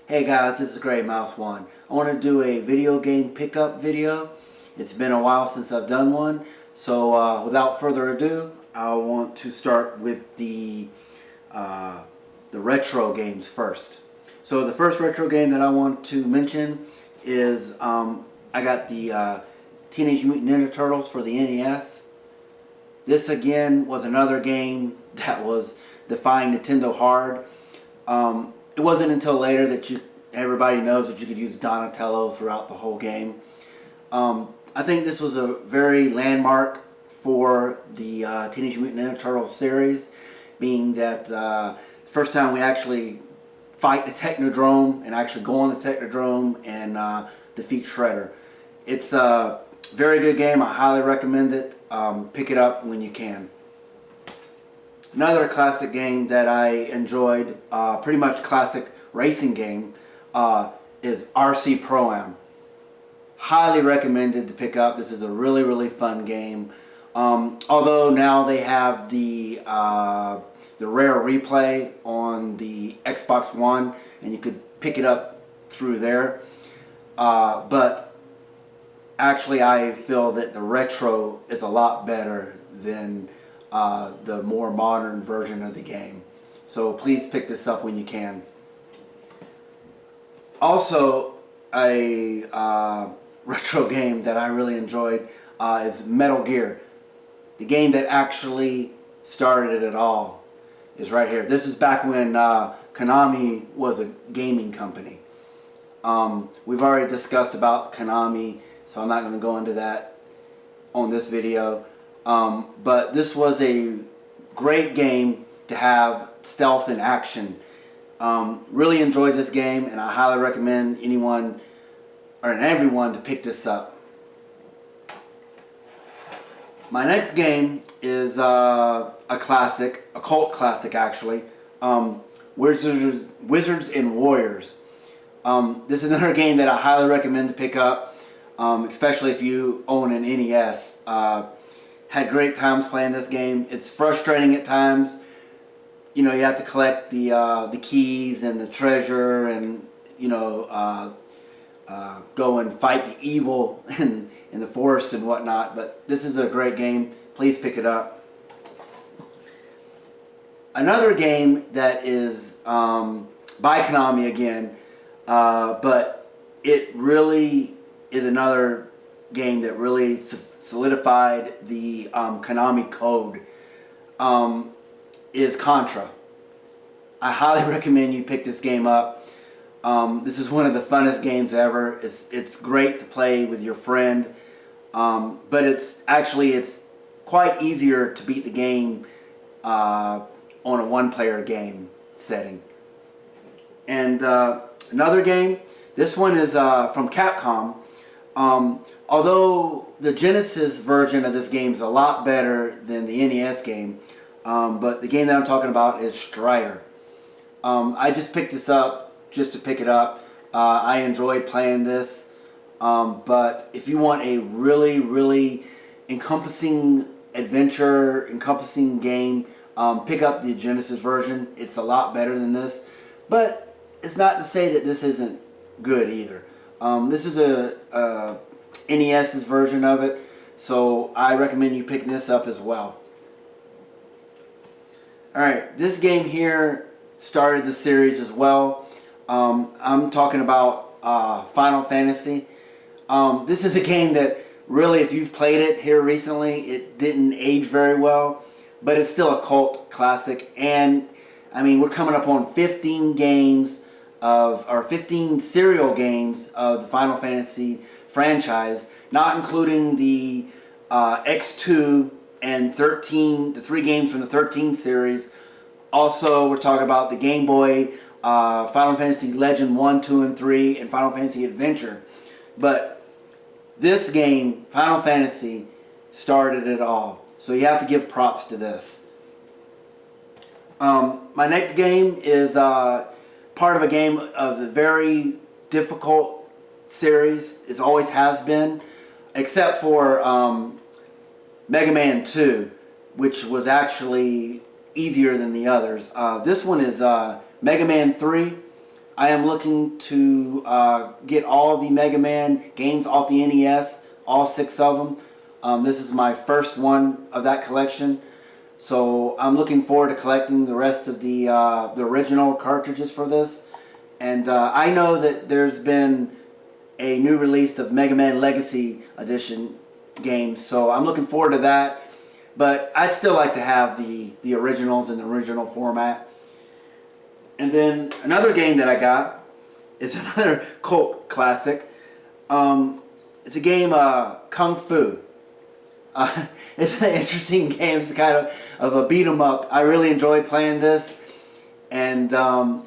Hey guys, this is Graymouse 1. I want to do a video game pickup video. It's been a while since I've done one, so without further ado, I want to start with the retro games first. So the first retro game that I want to mention is I got the Teenage Mutant Ninja Turtles for the NES. This again was another game that was defying Nintendo hard. It wasn't until later that everybody knows that you could use Donatello throughout the whole game. I think this was a very landmark for the Teenage Mutant Ninja Turtles series, being that the first time we actually fight the Technodrome and actually go on the Technodrome and defeat Shredder. It's a very good game. I highly recommend it. Pick it up when you can. Another classic game that I enjoyed, pretty much classic racing game, is RC Pro-Am. Highly recommended to pick up. This is a really fun game. Although now they have the rare replay on the Xbox One, and you could pick it up through there. But actually, I feel that the retro is a lot better than the more modern version of the game. So please pick this up when you can. Also, a retro game that I really enjoyed is Metal Gear. The game that actually started it all is right here. This is back when Konami was a gaming company. We've already discussed about Konami, so I'm not going to go into that on this video. But this was a great game to have stealth and action. Really enjoyed this game, and I highly recommend anyone or everyone to pick this up. My next game is a classic, a cult classic actually, Wizards and Warriors. This is another game that I highly recommend to pick up, especially if you own an NES. Had great times playing this game. It's frustrating at times. You know, you have to collect the keys and the treasure, and you know, go and fight the evil in the forest and whatnot. But this is a great game. Please pick it up. Another game that is by Konami again, but it really is another game that really solidified the Konami code, is Contra. I highly recommend you pick this game up. This is one of the funnest games ever. It's great to play with your friend, but it's quite easier to beat the game on a one-player game setting. And another game, this one is from Capcom. Although the Genesis version of this game is a lot better than the NES game, but the game that I'm talking about is Strider. I just picked this up just to pick it up. I enjoyed playing this, but if you want a really encompassing adventure, encompassing game, pick up the Genesis version. It's a lot better than this, but it's not to say that this isn't good either. This is a NES's version of it, so I recommend you picking this up as well. Alright, this game here started the series as well. I'm talking about Final Fantasy. This is a game that really, if you've played it here recently, it didn't age very well, but it's still a cult classic. And I mean, we're coming up on 15 games or 15 serial games of the Final Fantasy franchise, not including the X2 and 13, the 3 games from the 13 series. Also, we're talking about the Game Boy, Final Fantasy Legend 1, 2, and 3, and Final Fantasy Adventure. But this game, Final Fantasy, started it all. So you have to give props to this. My next game is part of a game of the very difficult series. It always has been, except for Mega Man 2, which was actually easier than the others. This one is Mega Man 3. I am looking to get all the Mega Man games off the NES, all 6 of them. This is my first one of that collection. So I'm looking forward to collecting the rest of the original cartridges for this. And I know that there's been a new release of Mega Man Legacy Edition games, so I'm looking forward to that. But I still like to have the originals in the original format. And then another game that I got is another cult classic. It's a game, Kung Fu. It's an interesting game. It's kind of a beat 'em up. I really enjoy playing this. And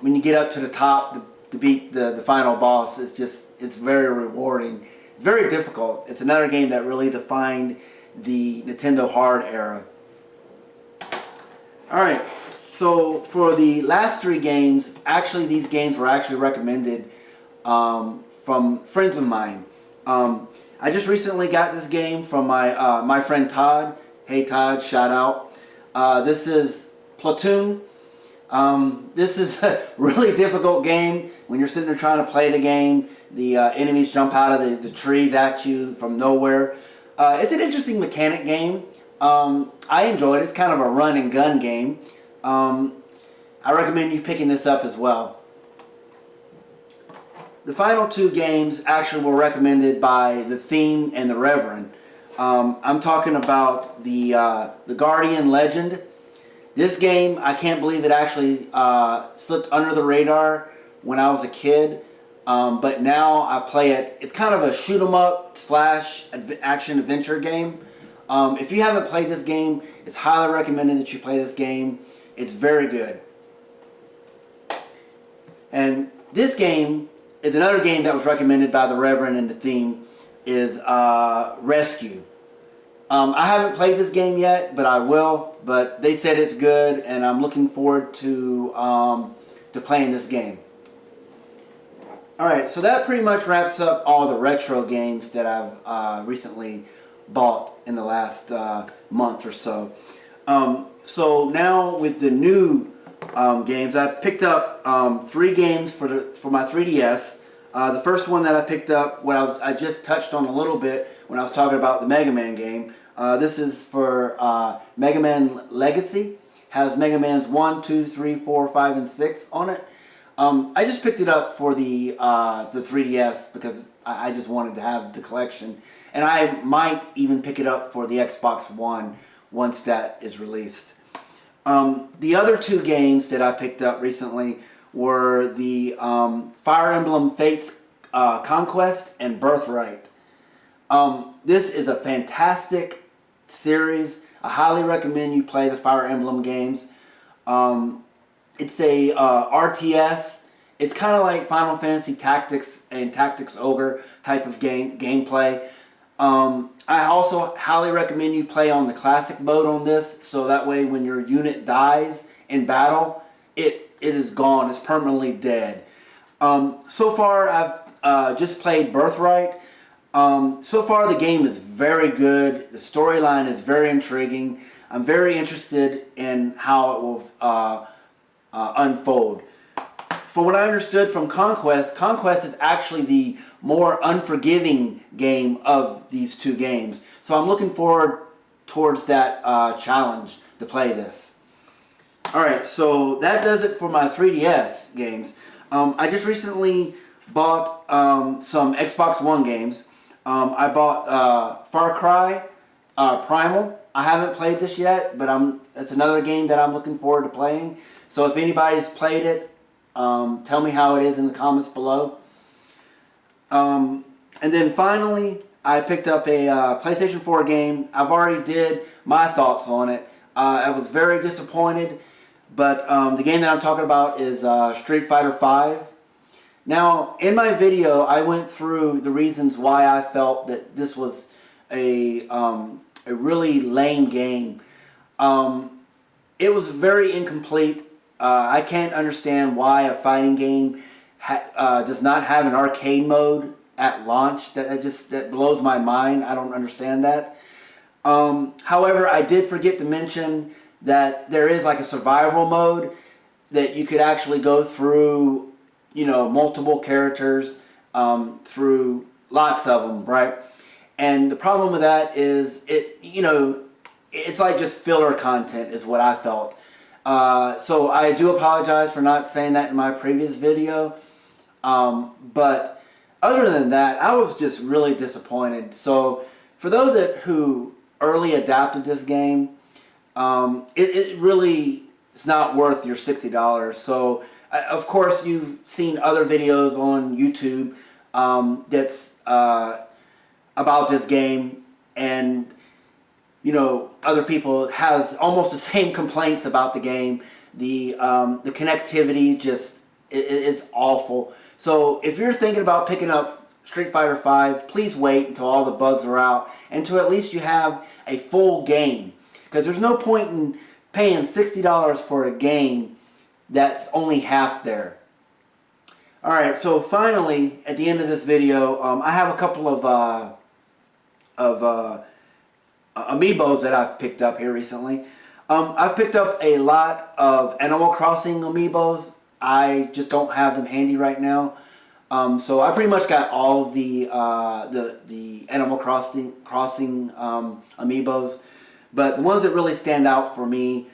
when you get up to the top to beat the final boss, it's very rewarding. It's very difficult. It's another game that really defined the Nintendo hard era. Alright, so for the last 3 games, actually these games were actually recommended from friends of mine. I just recently got this game from my friend Todd. Hey Todd, shout out. This is Platoon. This is a really difficult game. When you're sitting there trying to play the game, the enemies jump out of the trees at you from nowhere. It's an interesting mechanic game. I enjoyed it. It's kind of a run and gun game. I recommend you picking this up as well. The final 2 games actually were recommended by the Theme and the Reverend. I'm talking about the Guardian Legend. This game, I can't believe it actually slipped under the radar when I was a kid. But now I play it. It's kind of a shoot 'em up / action adventure game. If you haven't played this game, it's highly recommended that you play this game. It's very good. And this game is another game that was recommended by the Reverend and the Theme, is Rescue. I haven't played this game yet, but I will. But they said it's good, and I'm looking forward to playing this game. Alright, so that pretty much wraps up all the retro games that I've recently bought in the last month or so. So now with the new games, I picked up 3 games for my 3DS. The first one that I picked up, I just touched on a little bit when I was talking about the Mega Man game. This is for Mega Man Legacy. Has Mega Man's 1, 2, 3, 4, 5, and 6 on it. I just picked it up for the 3DS because I just wanted to have the collection. And I might even pick it up for the Xbox One once that is released. The other 2 games that I picked up recently were the Fire Emblem Fates Conquest and Birthright. This is a fantastic series. I highly recommend you play the Fire Emblem games. It's a RTS. It's kind of like Final Fantasy Tactics and Tactics Ogre type of gameplay. I also highly recommend you play on the classic mode on this, so that way when your unit dies in battle, it is gone. It's permanently dead. So far, I've just played Birthright. So far, the game is very good. The storyline is very intriguing. I'm very interested in how it will unfold. From what I understood from Conquest is actually the more unforgiving game of these 2 games. So I'm looking forward towards that challenge to play this. Alright, so that does it for my 3DS games. I just recently bought some Xbox One games. I bought Far Cry Primal. I haven't played this yet, but it's another game that I'm looking forward to playing. So if anybody's played it, tell me how it is in the comments below. And then finally, I picked up a PlayStation 4 game. I've already did my thoughts on it. I was very disappointed, but the game that I'm talking about is Street Fighter V. Now, in my video, I went through the reasons why I felt that this was a really lame game. It was very incomplete. I can't understand why a fighting game does not have an arcade mode at launch. That blows my mind. I don't understand that. However, I did forget to mention that there is like a survival mode that you could actually go through you know, multiple characters through lots of them, right? And the problem with that is it's like just filler content is what I felt. So I do apologize for not saying that in my previous video. But other than that, I was just really disappointed. So for those who early adopted this game, it really is not worth your $60. So of course you've seen other videos on YouTube that's about this game, and you know, other people has almost the same complaints about the game. The connectivity just is awful. So if you're thinking about picking up Street Fighter V, please wait until all the bugs are out, and until at least you have a full game. Because there's no point in paying $60 for a game that's only half there. Alright, so finally, at the end of this video, I have a couple of amiibos that I've picked up here recently. I've picked up a lot of Animal Crossing amiibos. I just don't have them handy right now. So I pretty much got all of the Animal Crossing amiibos. But the ones that really stand out for me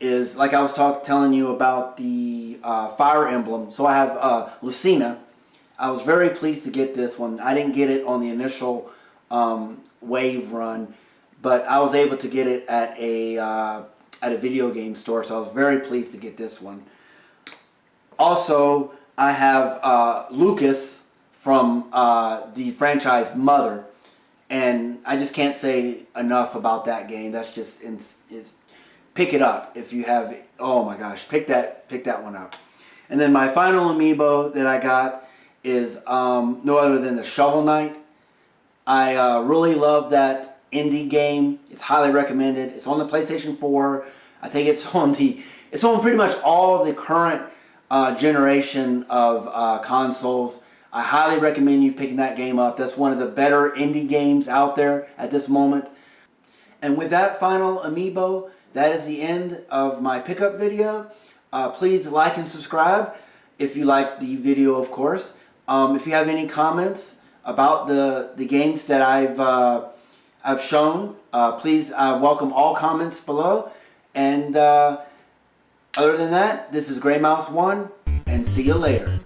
is, like I was telling you about the Fire Emblem. So I have Lucina. I was very pleased to get this one. I didn't get it on the initial wave run, but I was able to get it at a video game store, so I was very pleased to get this one. Also, I have Lucas from the franchise Mother, and I just can't say enough about that game. That's just pick it up if you have it. Oh my gosh, pick that one up. And then my final amiibo that I got is no other than the Shovel Knight. I really love that indie game. It's highly recommended. It's on the PlayStation 4. I think it's on pretty much all of the current generation of consoles. I highly recommend you picking that game up. That's one of the better indie games out there at this moment. And with that final amiibo, that is the end of my pickup video. Please like and subscribe if you like the video, of course. If you have any comments about the games that I've shown, please welcome all comments below. And other than that, this is Graymouse 1, and see you later.